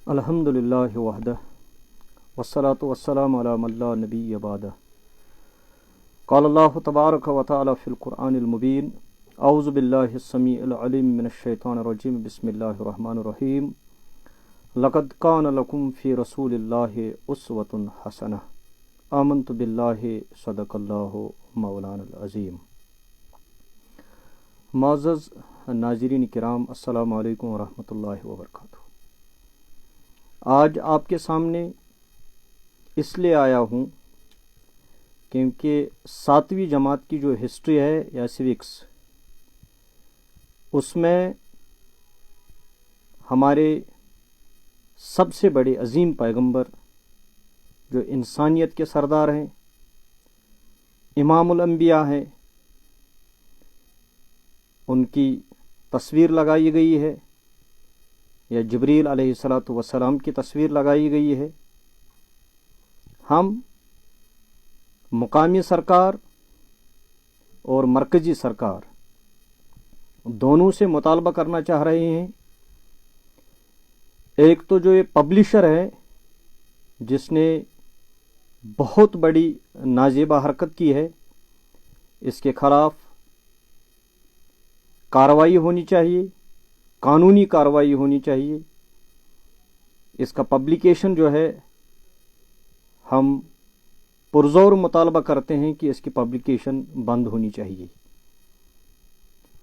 الحمدللہ وحدہ والصلاة والسلام علی من لا نبی بعدہ قال اللہ تبارک و تعالی فی القرآن المبین اعوذ باللہ السمیع العلیم من الشیطان الرجیم بسم اللہ الرحمن الرحیم لقد کان لکم فی رسول اللہ اسوۃ حسنہ آمنت باللہ صدق اللہ مولانا العظیم۔ معزز ناظرین کرام، السلام علیکم ورحمۃ اللہ وبرکاتہ۔ آج آپ کے سامنے اس لیے آیا ہوں کیونکہ 7ویں جماعت کی جو ہسٹری ہے یا سیوکس، اس میں ہمارے سب سے بڑے عظیم پیغمبر جو انسانیت کے سردار ہیں، امام الانبیاء ہیں، ان کی تصویر لگائی گئی ہے یا جبریل علیہ الصلاۃ والسلام کی تصویر لگائی گئی ہے۔ ہم مقامی سرکار اور مرکزی سرکار دونوں سے مطالبہ کرنا چاہ رہے ہیں۔ ایک تو جو یہ پبلشر ہے جس نے بہت بڑی نازیبہ حرکت کی ہے، اس کے خلاف کارروائی ہونی چاہیے، قانونی کارروائی ہونی چاہیے۔ اس کا پبلیکیشن جو ہے، ہم پرزور مطالبہ کرتے ہیں کہ اس کی پبلیکیشن بند ہونی چاہیے۔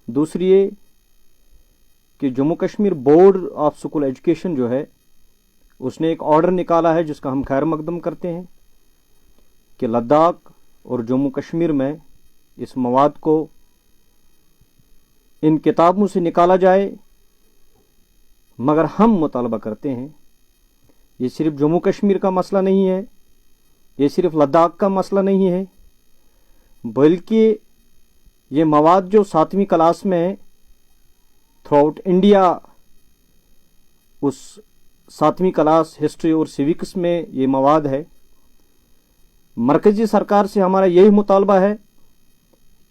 دوسری یہ کہ Jammu Kashmir board of school education جو ہے، اس نے ایک آرڈر نکالا ہے جس کا ہم خیر مقدم کرتے ہیں کہ لداخ اور جموں کشمیر میں اس مواد کو ان کتابوں سے نکالا جائے، مگر ہم مطالبہ کرتے ہیں یہ صرف جموں کشمیر کا مسئلہ نہیں ہے، یہ صرف لداخ کا مسئلہ نہیں ہے، بلکہ یہ مواد جو 7ویں کلاس میں ہے تھرو آؤٹ انڈیا، اس 7ویں کلاس ہسٹری اور سیوکس میں یہ مواد ہے۔ مرکزی سرکار سے ہمارا یہی مطالبہ ہے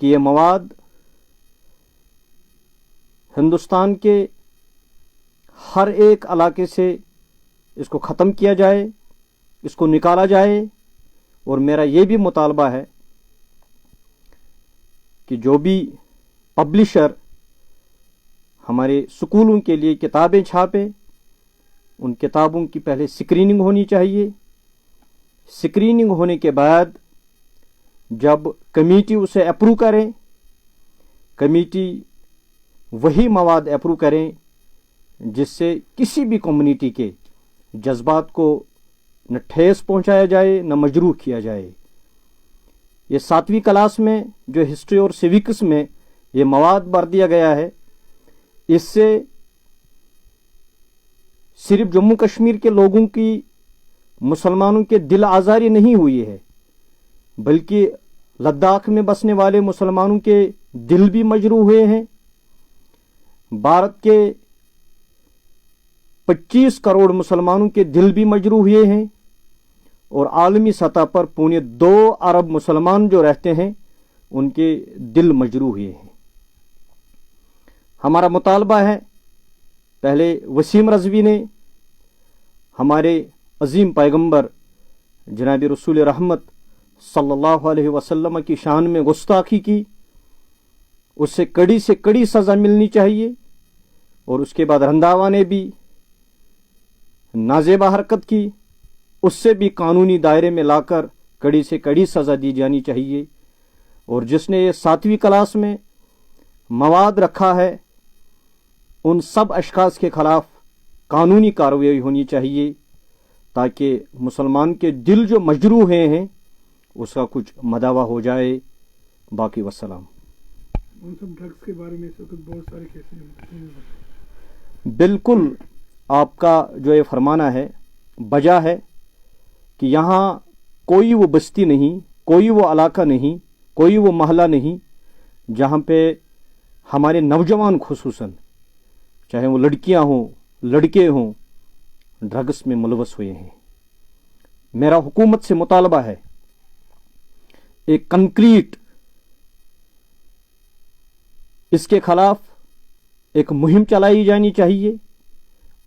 کہ یہ مواد ہندوستان کے ہر ایک علاقے سے اس کو ختم کیا جائے، اس کو نکالا جائے۔ اور میرا یہ بھی مطالبہ ہے کہ جو بھی پبلشر ہمارے سکولوں کے لیے کتابیں چھاپے، ان کتابوں کی پہلے سکریننگ ہونی چاہیے۔ سکریننگ ہونے کے بعد جب کمیٹی اسے اپروو کرے، کمیٹی وہی مواد اپروو کریں جس سے کسی بھی کمیونٹی کے جذبات کو نہ ٹھیس پہنچایا جائے نہ مجروح کیا جائے۔ یہ 7ویں کلاس میں جو ہسٹری اور سیوکس میں یہ مواد بھر دیا گیا ہے، اس سے صرف جموں کشمیر کے لوگوں کی، مسلمانوں کے دل آزاری نہیں ہوئی ہے، بلکہ لداخ میں بسنے والے مسلمانوں کے دل بھی مجروح ہوئے ہیں۔ بھارت کے 25 کروڑ مسلمانوں کے دل بھی مجروح ہوئے ہیں، اور عالمی سطح پر 2.25 ارب مسلمان جو رہتے ہیں ان کے دل مجروح ہوئے ہیں۔ ہمارا مطالبہ ہے، پہلے وسیم رضوی نے ہمارے عظیم پیغمبر جناب رسول رحمت صلی اللہ علیہ وسلم کی شان میں گستاخی کی، اس سے کڑی سے کڑی سزا ملنی چاہیے۔ اور اس کے بعد رنداوا نے بھی نازیبہ حرکت کی، اس سے بھی قانونی دائرے میں لا کر کڑی سے کڑی سزا دی جانی چاہیے۔ اور جس نے یہ 7ویں کلاس میں مواد رکھا ہے، ان سب اشخاص کے خلاف قانونی کارروائی ہونی چاہیے تاکہ مسلمان کے دل جو مجروح ہوئے ہیں اس کا کچھ مداوع ہو جائے۔ باقی والسلام۔ ان سب ڈرگس کے بارے میں اس وقت بہت سارے کیسز ہیں۔ بالکل آپ کا جو یہ فرمانا ہے بجا ہے کہ یہاں کوئی وہ بستی نہیں، کوئی وہ علاقہ نہیں، کوئی وہ محلہ نہیں جہاں پہ ہمارے نوجوان خصوصاً، چاہے وہ لڑکیاں ہوں لڑکے ہوں، ڈرگس میں ملوث ہوئے ہیں۔ میرا حکومت سے مطالبہ ہے ایک کنکریٹ اس کے خلاف ایک مہم چلائی جانی چاہیے،